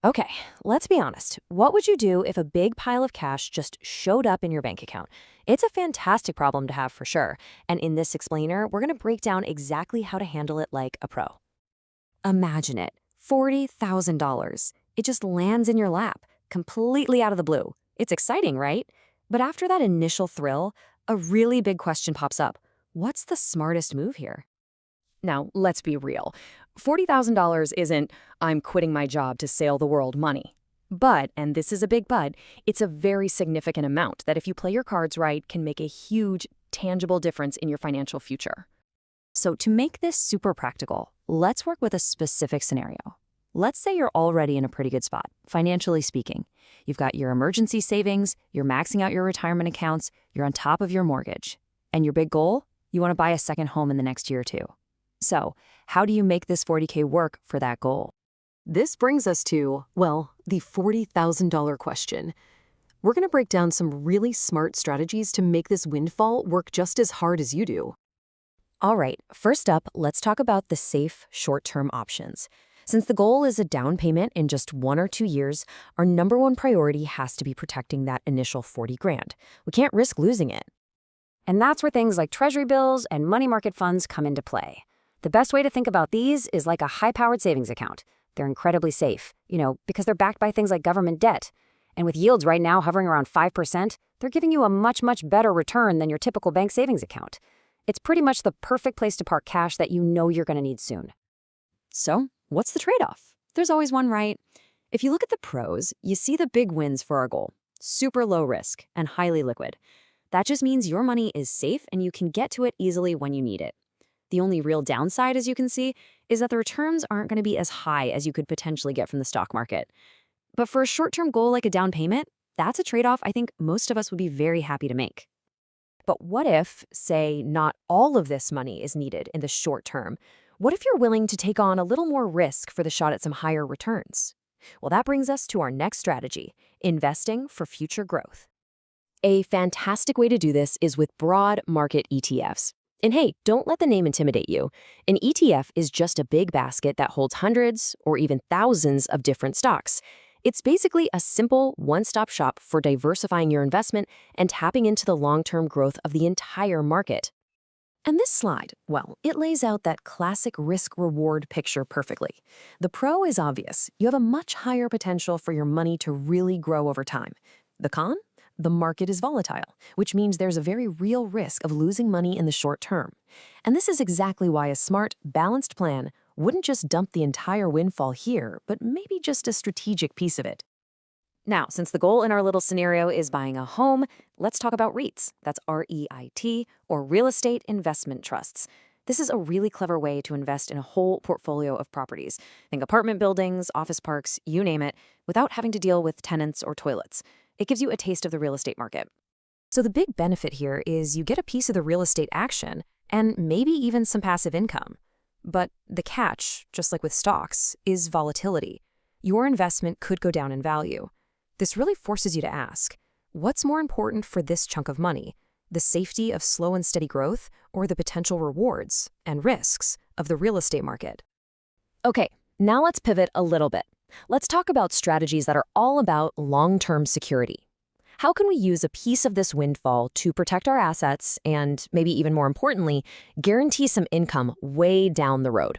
Okay, let's be honest. What would you do if a big pile of cash just showed up in your bank account? It's a fantastic problem to have for sure. And in this explainer, we're going to break down exactly how to handle it like a pro. Imagine it, $40,000. It just lands in your lap, completely out of the blue. It's exciting, right? But after that initial thrill, a really big question pops up. What's the smartest move here? Now, let's be real. $40,000 isn't, I'm quitting my job to sail the world money. But, and this is a big but, it's a very significant amount that if you play your cards right can make a huge, tangible difference in your financial future. So to make this super practical, let's work with a specific scenario. Let's say you're already in a pretty good spot, financially speaking. You've got your emergency savings, you're maxing out your retirement accounts, you're on top of your mortgage. And your big goal? You want to buy a second home in the next year or two. So, how do you make this 40K work for that goal? This brings us to, well, the $40,000 question. We're going to break down some really smart strategies to make this windfall work just as hard as you do. All right, first up, let's talk about the safe, short-term options. Since the goal is a down payment in just 1 or 2 years, our number one priority has to be protecting that initial 40 grand. We can't risk losing it. And that's where things like Treasury bills and money market funds come into play. The best way to think about these is like a high-powered savings account. They're incredibly safe, because they're backed by things like government debt. And with yields right now hovering around 5%, they're giving you a much, much better return than your typical bank savings account. It's pretty much the perfect place to park cash that you know you're going to need soon. So, what's the trade-off? There's always one, right? If you look at the pros, you see the big wins for our goal. Super low risk and highly liquid. That just means your money is safe and you can get to it easily when you need it. The only real downside, as you can see, is that the returns aren't going to be as high as you could potentially get from the stock market. But for a short-term goal like a down payment, that's a trade-off I think most of us would be very happy to make. But what if, say, not all of this money is needed in the short term? What if you're willing to take on a little more risk for the shot at some higher returns? Well, that brings us to our next strategy, investing for future growth. A fantastic way to do this is with broad market ETFs. And hey, don't let the name intimidate you. An ETF is just a big basket that holds hundreds or even thousands of different stocks. It's basically a simple one-stop shop for diversifying your investment and tapping into the long-term growth of the entire market. And this slide, well, it lays out that classic risk-reward picture perfectly. The pro is obvious. You have a much higher potential for your money to really grow over time. The con? The market is volatile, which means there's a very real risk of losing money in the short term. And this is exactly why a smart, balanced plan wouldn't just dump the entire windfall here, but maybe just a strategic piece of it. Now, since the goal in our little scenario is buying a home, let's talk about REITs. That's R-E-I-T, or real estate investment trusts. This is a really clever way to invest in a whole portfolio of properties. Think apartment buildings, office parks, you name it, without having to deal with tenants or toilets. It gives you a taste of the real estate market. So the big benefit here is you get a piece of the real estate action and maybe even some passive income. But the catch, just like with stocks, is volatility. Your investment could go down in value. This really forces you to ask, what's more important for this chunk of money? The safety of slow and steady growth or the potential rewards and risks of the real estate market? Okay, now let's pivot a little bit. Let's talk about strategies that are all about long-term security. How can we use a piece of this windfall to protect our assets and, maybe even more importantly, guarantee some income way down the road?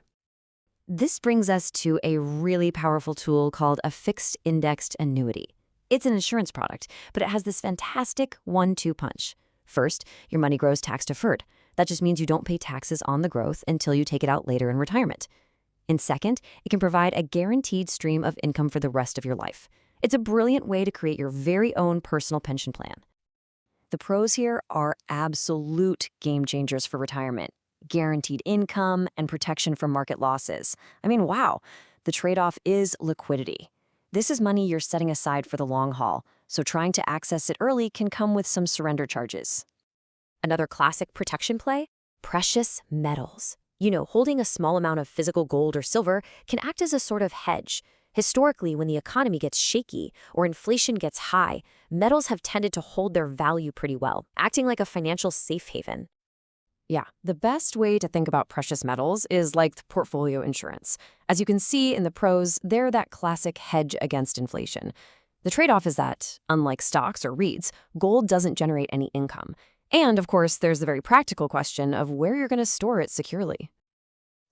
This brings us to a really powerful tool called a fixed indexed annuity. It's an insurance product, but it has this fantastic 1-2 punch. First, your money grows tax-deferred. That just means you don't pay taxes on the growth until you take it out later in retirement. And second, it can provide a guaranteed stream of income for the rest of your life. It's a brilliant way to create your very own personal pension plan. The pros here are absolute game changers for retirement. Guaranteed income and protection from market losses. I mean, wow, the trade-off is liquidity. This is money you're setting aside for the long haul, so trying to access it early can come with some surrender charges. Another classic protection play? Precious metals. Holding a small amount of physical gold or silver can act as a sort of hedge. Historically, when the economy gets shaky or inflation gets high, metals have tended to hold their value pretty well, acting like a financial safe haven. Yeah, the best way to think about precious metals is like the portfolio insurance. As you can see in the pros, they're that classic hedge against inflation. The trade-off is that, unlike stocks or REITs, gold doesn't generate any income. And, of course, there's the very practical question of where you're going to store it securely.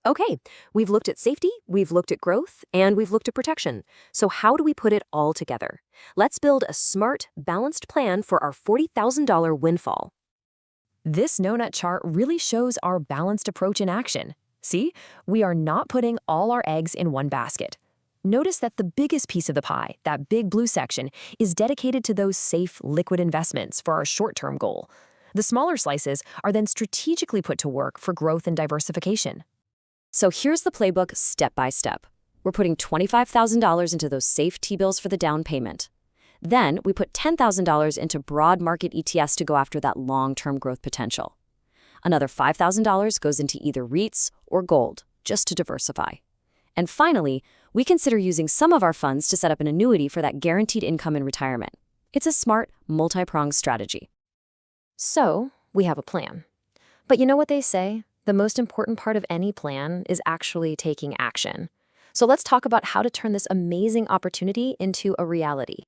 Okay, we've looked at safety, we've looked at growth, and we've looked at protection. So how do we put it all together? Let's build a smart, balanced plan for our $40,000 windfall. This no-nut chart really shows our balanced approach in action. See, we are not putting all our eggs in one basket. Notice that the biggest piece of the pie, that big blue section, is dedicated to those safe, liquid investments for our short-term goal. The smaller slices are then strategically put to work for growth and diversification. So here's the playbook step by step. We're putting $25,000 into those safe T-bills for the down payment. Then we put $10,000 into broad market ETFs to go after that long-term growth potential. Another $5,000 goes into either REITs or gold, just to diversify. And finally, we consider using some of our funds to set up an annuity for that guaranteed income in retirement. It's a smart, multi-pronged strategy. So, we have a plan. But you know what they say? The most important part of any plan is actually taking action. So let's talk about how to turn this amazing opportunity into a reality.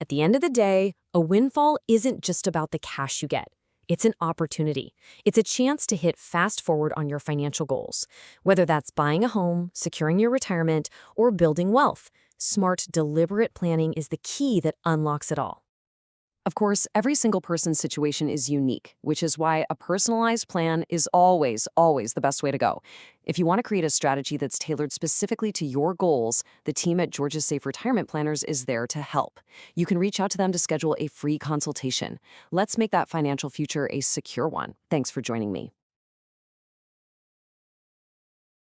At the end of the day, a windfall isn't just about the cash you get. It's an opportunity. It's a chance to hit fast forward on your financial goals. Whether that's buying a home, securing your retirement, or building wealth, smart, deliberate planning is the key that unlocks it all. Of course, every single person's situation is unique, which is why a personalized plan is always the best way to go. If you want to create a strategy that's tailored specifically to your goals, the team at Georgia Safe Retirement Planners is there to help. You can reach out to them to schedule a free consultation. Let's make that financial future a secure one. Thanks for joining me.